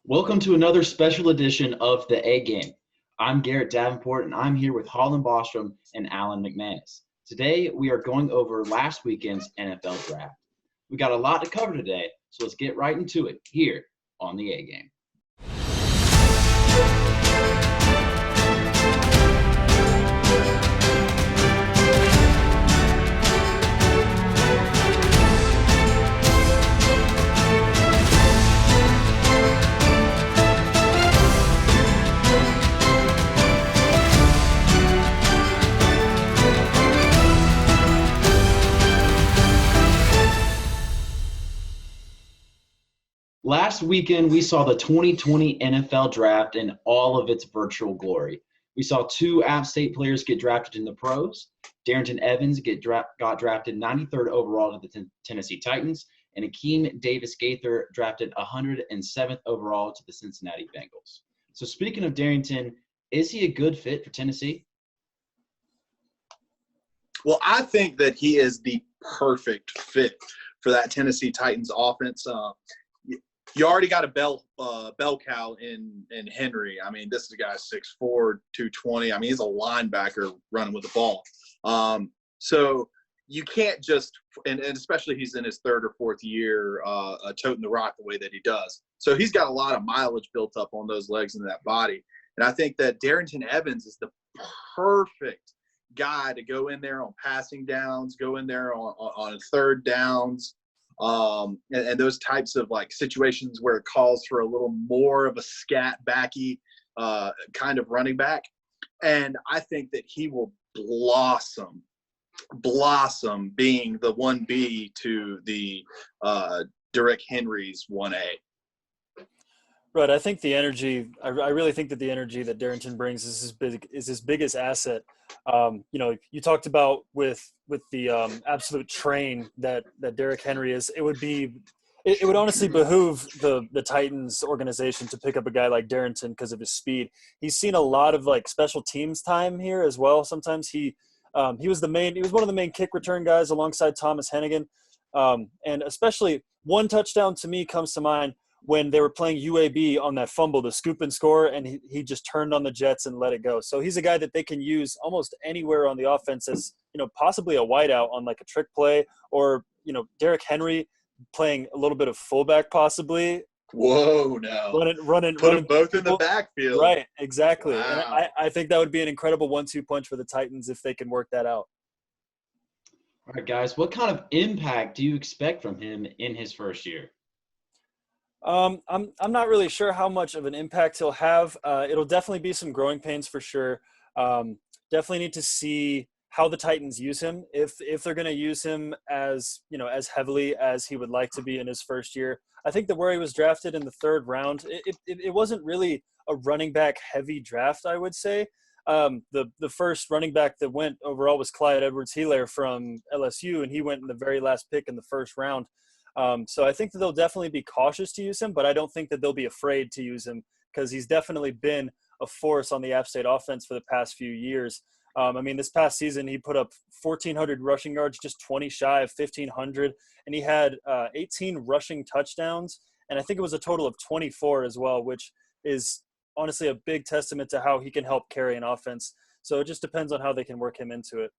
Welcome to another special edition of the A Game. I'm Garrett Davenport, and I'm here with Holland and Alan McManus. Today, we are going over last weekend's NFL draft. We got a lot to cover today, so let's get right into it here on the A Game. Last weekend, we saw the 2020 NFL Draft in all of its virtual glory. We saw two App State players get drafted in the pros. Darrington Evans got drafted 93rd overall to the Tennessee Titans, and Hakeem Davis-Gaither drafted 107th overall to the Cincinnati Bengals. So speaking of Darrington, is he a good fit for Tennessee? Well, I think that he is the perfect fit for that Tennessee Titans offense. You already got a bell cow in Henry. I mean, this is a guy 6'4", 220. I mean, he's a linebacker running with the ball. So you can't just and especially he's in his third or fourth year toting the rock the way that he does. So he's got a lot of mileage built up on those legs and that body. And I think that Darrington Evans is the perfect guy to go in there on passing downs, go in there on third downs. And those types of like situations where it calls for a little more of a scat backy kind of running back. And I think that he will blossom being the 1B to the Derrick Henry's 1A. Right. I think the energy, I really think that the energy that Darrington brings is his biggest asset. You talked about with the absolute train that Derrick Henry is, it would honestly behoove the Titans organization to pick up a guy like Darrington because of his speed. He's seen a lot of like special teams time here as well. Sometimes he was one of the main kick return guys alongside Thomas Hennigan. And especially one touchdown to me comes to mind when they were playing UAB on that fumble, the scoop and score, and he just turned on the Jets and let it go. So he's a guy that they can use almost anywhere on the offense as, possibly a wideout on like a trick play or, Derrick Henry playing a little bit of fullback possibly. Whoa, no. Running. Put them both in the backfield. Right, exactly. Wow. And I think that would be an incredible 1-2 punch for the Titans if they can work that out. All right, guys, what kind of impact do you expect from him in his first year? I'm not really sure how much of an impact he'll have. It'll definitely be some growing pains for sure. Definitely need to see how the Titans use him. If they're going to use him as heavily as he would like to be in his first year. I think that where he was drafted in the third round, it wasn't really a running back heavy draft, I would say. The first running back that went overall was Clyde Edwards-Helaire from LSU, and he went in the very last pick in the first round. So I think that they'll definitely be cautious to use him, but I don't think that they'll be afraid to use him because he's definitely been a force on the App State offense for the past few years. This past season, he put up 1,400 rushing yards, just 20 shy of 1,500, and he had 18 rushing touchdowns, and I think it was a total of 24 as well, which is honestly a big testament to how he can help carry an offense. So it just depends on how they can work him into it.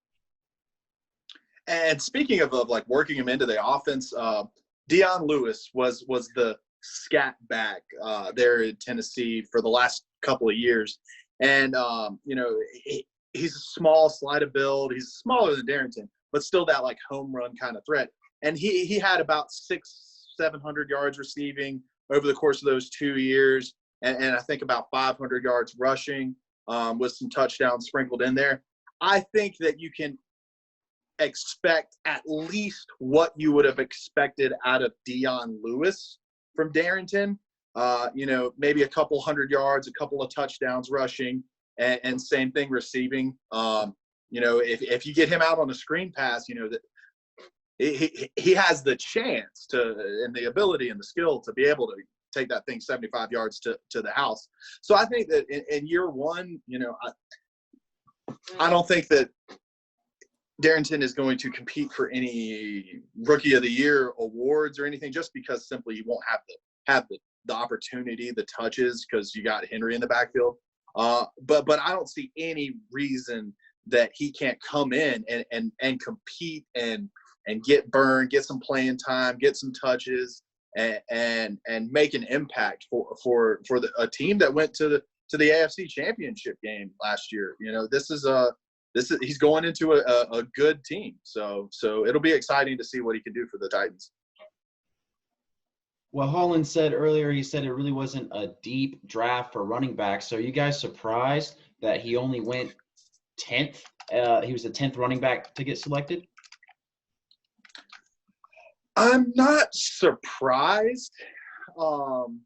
And speaking of like working him into the offense, Dion Lewis was the scat back there in Tennessee for the last couple of years. And, he's a small, slight of build. He's smaller than Darrington, but still that like home run kind of threat. And he had about 600-700 yards receiving over the course of those 2 years. And I think about 500 yards rushing with some touchdowns sprinkled in there. I think that you can expect at least what you would have expected out of Dion Lewis from Darrington. Maybe a couple 100 yards, a couple of touchdowns rushing, and same thing receiving. If you get him out on a screen pass, that he has the chance to and the ability and the skill to be able to take that thing 75 yards to the house. So I think that in year one, I don't think that Darrington is going to compete for any Rookie of the Year awards or anything, just because simply he won't have the opportunity, the touches, because you got Henry in the backfield. But I don't see any reason that he can't come in and compete and get burned, get some playing time, get some touches, and make an impact for a team that went to the AFC Championship game last year. You know, he's going into a good team. So it'll be exciting to see what he can do for the Titans. Well, Holland said earlier, he said it really wasn't a deep draft for running backs. So are you guys surprised that he only went 10th? He was the 10th running back to get selected? I'm not surprised. I'm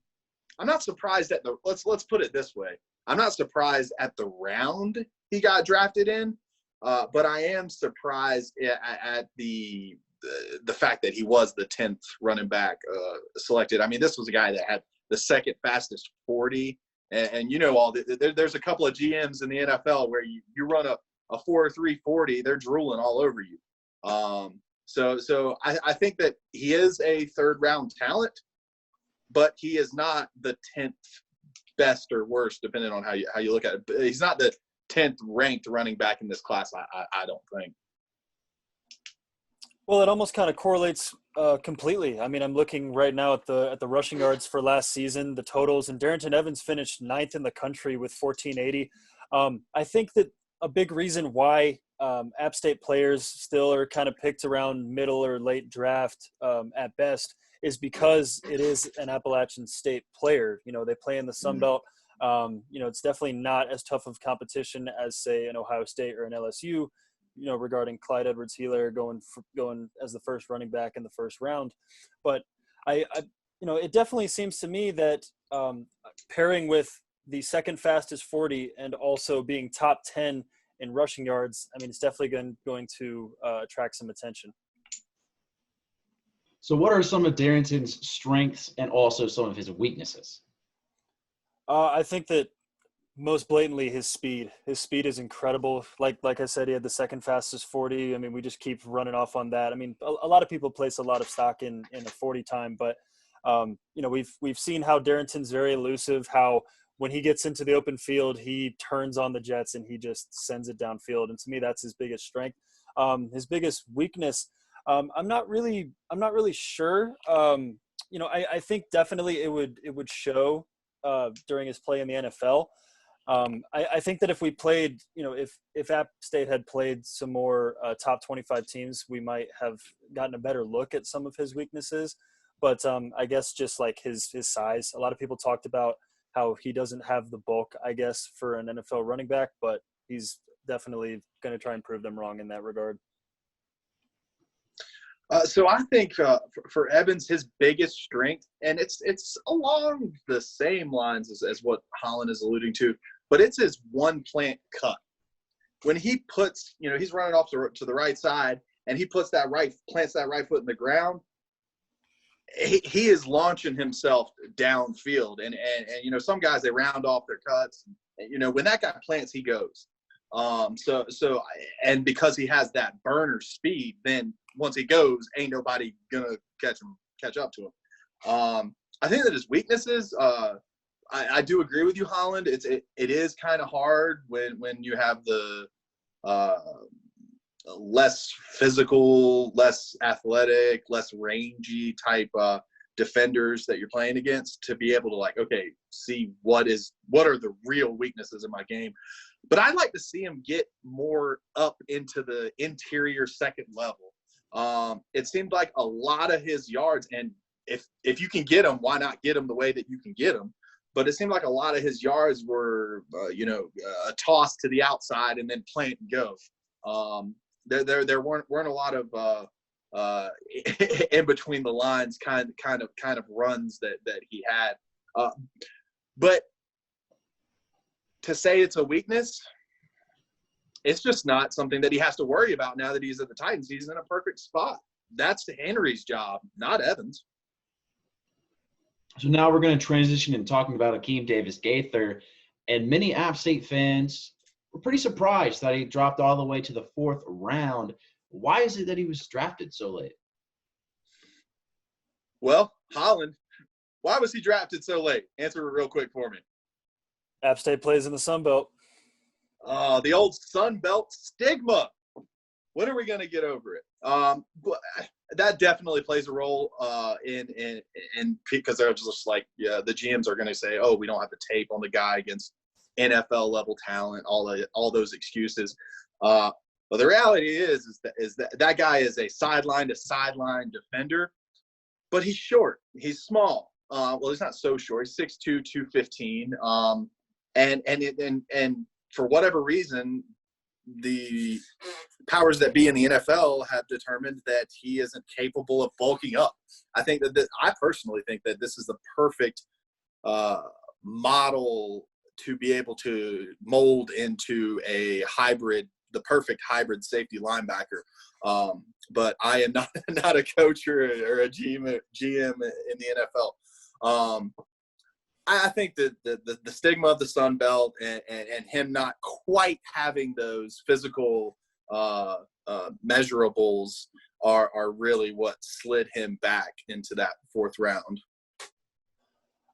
not surprised at let's put it this way. I'm not surprised at the round he got drafted in, but I am surprised at the fact that he was the 10th running back selected. I mean, this was a guy that had the second fastest 40, and you know there's a couple of GMs in the NFL where you run a 4.3 40, they're drooling all over you. So I think that he is a third round talent, but he is not the 10th best or worst, depending on how you look at it. But he's not the 10th ranked running back in this class, I don't think. Well, it almost kind of correlates completely. I mean, I'm looking right now at the rushing yards for last season, the totals, and Darrington Evans finished 9th in the country with 1480. I think that a big reason why App State players still are kind of picked around middle or late draft at best is because it is an Appalachian State player. You know, they play in the Sun Belt. You know, it's definitely not as tough of competition as, say, an Ohio State or an LSU, you know, regarding Clyde Edwards-Helaire going as the first running back in the first round. But I you know, it definitely seems to me that pairing with the second fastest 40 and also being top 10 in rushing yards, I mean, it's definitely going to attract some attention. So what are some of Darrington's strengths and also some of his weaknesses? I think that most blatantly his speed. His speed is incredible. Like I said, he had the second fastest 40. I mean, we just keep running off on that. I mean, a lot of people place a lot of stock in a 40 time, but you know, we've seen how Darrington's very elusive, how when he gets into the open field, he turns on the jets and he just sends it downfield. And to me, that's his biggest strength. His biggest weakness, I'm not really sure. You know, I think definitely it would show during his play in the NFL. I think that if we played, you know, if App State had played some more top 25 teams, we might have gotten a better look at some of his weaknesses. But I guess just like his size, a lot of people talked about how he doesn't have the bulk, I guess, for an NFL running back, but he's definitely going to try and prove them wrong in that regard. So I think for Evans, his biggest strength, and it's along the same lines as what Holland is alluding to, but it's his one plant cut. When he puts, you know, he's running off to the right side, and he plants that right foot in the ground, he is launching himself downfield. And you know, some guys, they round off their cuts. And, you know, when that guy plants, he goes. So and because he has that burner speed, then once he goes, ain't nobody gonna catch up to him. I think that his weaknesses, I do agree with you, Holland. It is kind of hard when you have the less physical, less athletic, less rangy type defenders that you're playing against to be able to, like, okay, see what are the real weaknesses in my game. But I'd like to see him get more up into the interior second level. It seemed like a lot of his yards, and if you can get them, why not get them the way that you can get them? But it seemed like a lot of his yards were, a toss to the outside and then plant and go. There weren't a lot of in between the lines kind of runs that he had. But to say it's a weakness, it's just not something that he has to worry about now that he's at the Titans. He's in a perfect spot. That's Henry's job, not Evans. So now we're going to transition and talking about Hakeem Davis-Gaither. And many App State fans were pretty surprised that he dropped all the way to the 4th round. Why is it that he was drafted so late? Well, Holland, Why was he drafted so late? Answer it real quick for me. App State plays in the Sun Belt. The old Sun Belt stigma. When are we going to get over it? But that definitely plays a role in because they're just like, yeah, the GMs are going to say, oh, we don't have the tape on the guy against NFL level talent, all those excuses. But the reality is that guy is a sideline to sideline defender, but he's short. He's small. Well, he's not so short. He's 6'2", 215. And for whatever reason, the powers that be in the NFL have determined that he isn't capable of bulking up. I personally think that this is the perfect model to be able to mold into the perfect hybrid safety linebacker. But I am not a coach or a GM in the NFL. I think that the stigma of the Sun Belt and him not quite having those physical measurables are really what slid him back into that fourth round.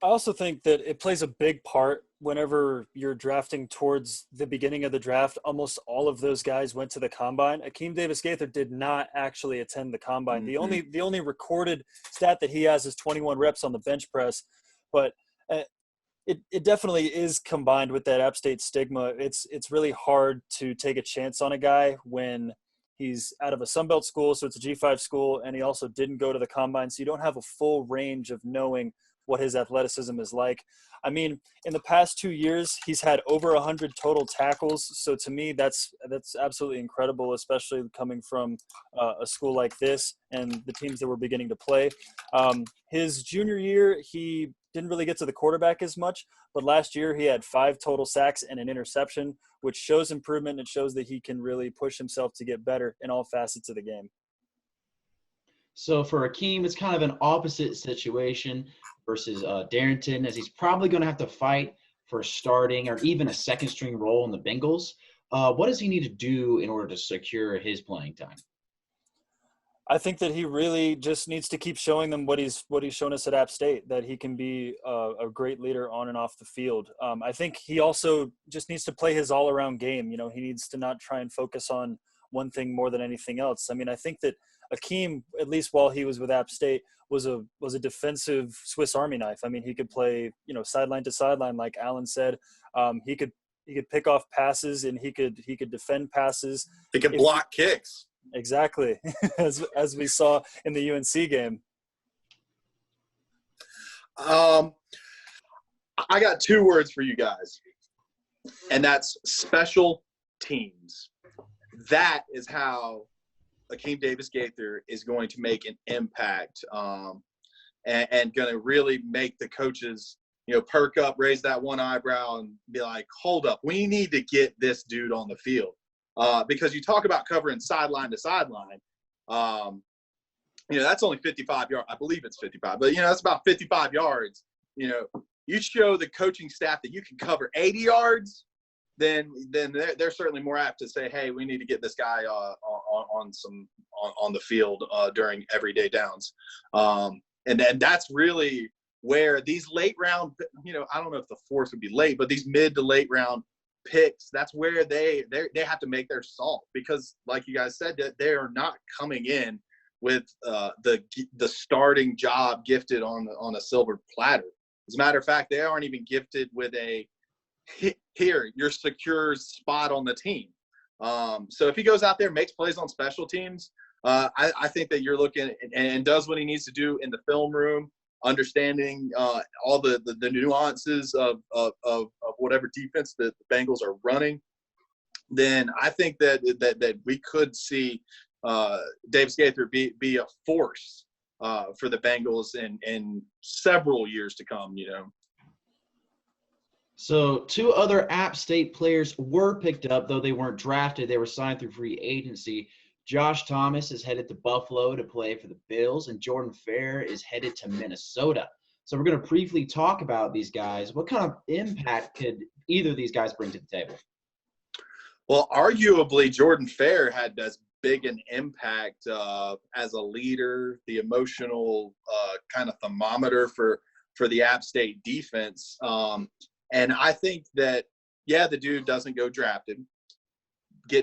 I also think that it plays a big part whenever you're drafting towards the beginning of the draft. Almost all of those guys went to the combine. Akeem Davis-Gaither did not actually attend the combine. Mm-hmm. The only recorded stat that he has is 21 reps on the bench press, but it definitely is combined with that App State stigma. It's really hard to take a chance on a guy when he's out of a Sun Belt school, so it's a G5 school, and he also didn't go to the combine, so you don't have a full range of knowing what his athleticism is like. I mean, in the past 2 years, he's had over 100 total tackles. So to me, that's absolutely incredible, especially coming from a school like this and the teams that were beginning to play. His junior year, he didn't really get to the quarterback as much, but last year he had 5 total sacks and an interception, which shows improvement. It shows that he can really push himself to get better in all facets of the game. So for Hakeem, it's kind of an opposite situation versus Darrington, as he's probably going to have to fight for a starting or even a second-string role in the Bengals. What does he need to do in order to secure his playing time? I think that he really just needs to keep showing them what he's shown us at App State, that he can be a great leader on and off the field. I think he also just needs to play his all-around game. You know, he needs to not try and focus on one thing more than anything else. I mean, I think that Hakeem, at least while he was with App State, was a defensive Swiss Army knife. I mean, he could play, sideline to sideline, like Alan said. He could pick off passes, and he could defend passes. He could block kicks. Exactly, as we saw in the UNC game. I got 2 words for you guys, and that's special teams. That is how Hakeem Davis-Gaither is going to make an impact and going to really make the coaches, perk up, raise that one eyebrow, and be like, hold up, we need to get this dude on the field. Because you talk about covering sideline to sideline, that's only 55 yards. I believe it's 55, but that's about 55 yards. You show the coaching staff that you can cover 80 yards, then they're certainly more apt to say, hey, we need to get this guy on the field during everyday downs. And then that's really where these late round, I don't know if the fourth would be late, but these mid to late round picks, that's where they have to make their salt, because like you guys said, that they are not coming in with the starting job gifted on a silver platter. As a matter of fact, they aren't even gifted with a here, your secure spot on the team. So if he goes out there, makes plays on special teams, I think that you're looking and does what he needs to do in the film room, understanding all the nuances of whatever defense that the Bengals are running, then I think that we could see Davis-Gaither be a force for the Bengals in several years to come, So 2 other App State players were picked up, though they weren't drafted. They were signed through free agency. Josh Thomas is headed to Buffalo to play for the Bills, and Jordan Fair is headed to Minnesota. So we're going to briefly talk about these guys. What kind of impact could either of these guys bring to the table? Well, arguably, Jordan Fair had as big an impact as a leader, the emotional kind of thermometer for for the App State defense. And I think that, yeah, the dude doesn't get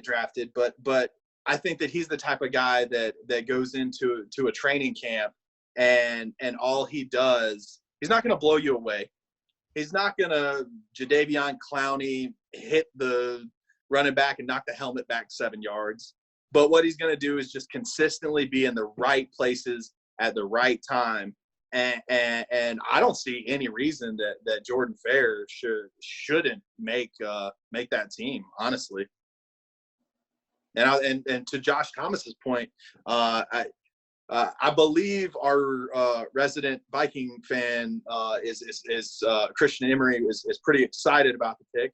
drafted, but I think that he's the type of guy that goes into a training camp and all he does, he's not going to blow you away. He's not going to Jadeveon Clowney hit the running back and knock the helmet back 7 yards. But what he's going to do is just consistently be in the right places at the right time. And I don't see any reason that Jordan Fair shouldn't make that team, honestly. And to Josh Thomas's point, I believe our resident Viking fan is Christian Emery is pretty excited about the pick.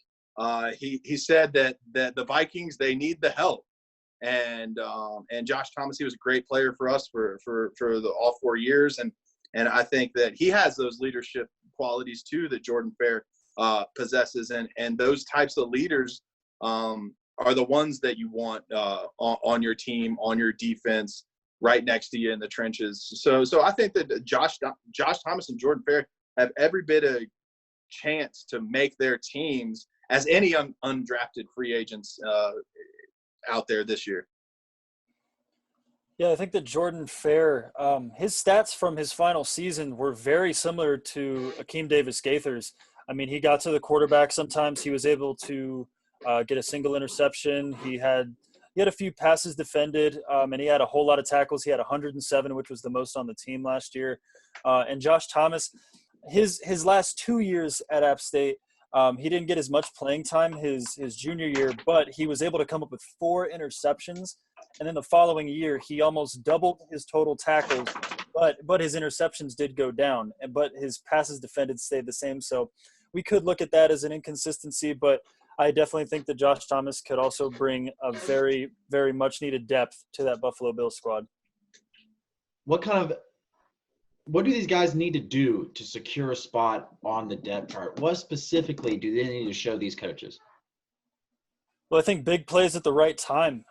He said that the Vikings, they need the help, and Josh Thomas, he was a great player for us for all 4 years, and I think that he has those leadership qualities too that Jordan Fair possesses, and those types of leaders are the ones that you want on your team, on your defense, right next to you in the trenches. So I think that Josh Thomas and Jordan Fair have every bit of chance to make their teams as any undrafted free agents out there this year. Yeah, I think that Jordan Fair, his stats from his final season were very similar to Akeem Davis-Gaither's. I mean, he got to the quarterback. Sometimes he was able to get a single interception. He had a few passes defended, and he had a whole lot of tackles. He had 107, which was the most on the team last year. And Josh Thomas, his last 2 years at App State, he didn't get as much playing time his junior year, but he was able to come up with 4 interceptions. And then the following year, he almost doubled his total tackles, but his interceptions did go down, but his passes defended stayed the same. So we could look at that as an inconsistency, but I definitely think that Josh Thomas could also bring a very, very much needed depth to that Buffalo Bills squad. What do these guys need to do to secure a spot on the depth chart? What specifically do they need to show these coaches? Well, I think big plays at the right time,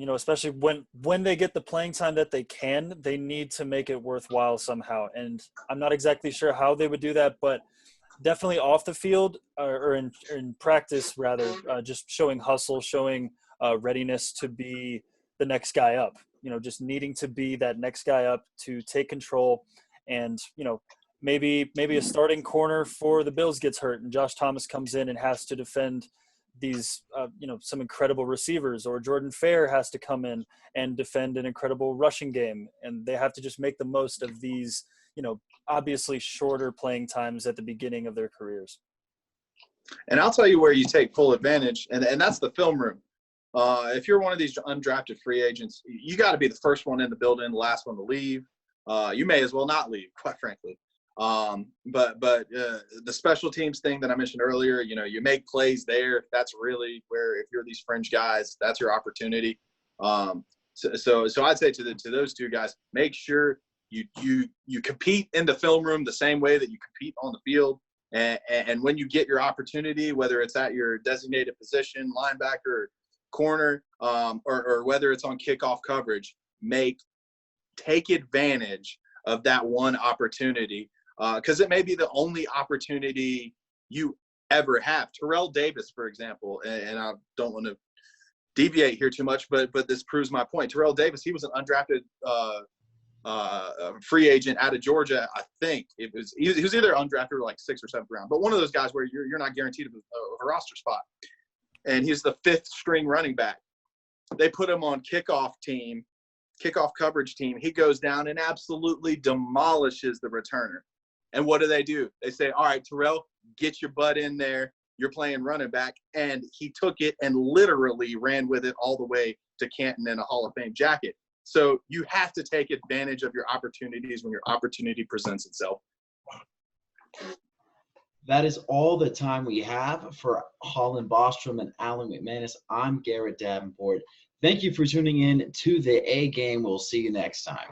especially when they get the playing time that they can, they need to make it worthwhile somehow. And I'm not exactly sure how they would do that, but definitely off the field or in practice, rather, just showing hustle, showing readiness to be the next guy up, just needing to be that next guy up to take control. And, maybe a starting corner for the Bills gets hurt and Josh Thomas comes in and has to defend these, some incredible receivers, or Jordan Fair has to come in and defend an incredible rushing game. And they have to just make the most of these, obviously shorter playing times at the beginning of their careers. And I'll tell you where you take full advantage, and that's the film room. If you're one of these undrafted free agents, you got to be the first one in the building, the last one to leave. You may as well not leave, quite frankly. But the special teams thing that I mentioned earlier, you make plays there. That's really where, if you're these fringe guys, that's your opportunity. So I'd say to those two guys, make sure you compete in the film room the same way that you compete on the field. And when you get your opportunity, whether it's at your designated position, linebacker, corner, or whether it's on kickoff coverage, take advantage of that one opportunity, because it may be the only opportunity you ever have. Terrell Davis, for example, and I don't want to deviate here too much, but this proves my point. Terrell Davis, he was an undrafted free agent out of Georgia. I think he was either undrafted or like 6th or 7th round, but one of those guys where you're not guaranteed a roster spot. And he's the 5th string running back. They put him on kickoff coverage team. He goes down and absolutely demolishes the returner. And what do? They say, all right, Terrell, get your butt in there. You're playing running back. And he took it and literally ran with it all the way to Canton in a Hall of Fame jacket. So you have to take advantage of your opportunities when your opportunity presents itself. That is all the time we have for Holland Bostrom and Alan McManus. I'm Garrett Davenport. Thank you for tuning in to the A Game. We'll see you next time.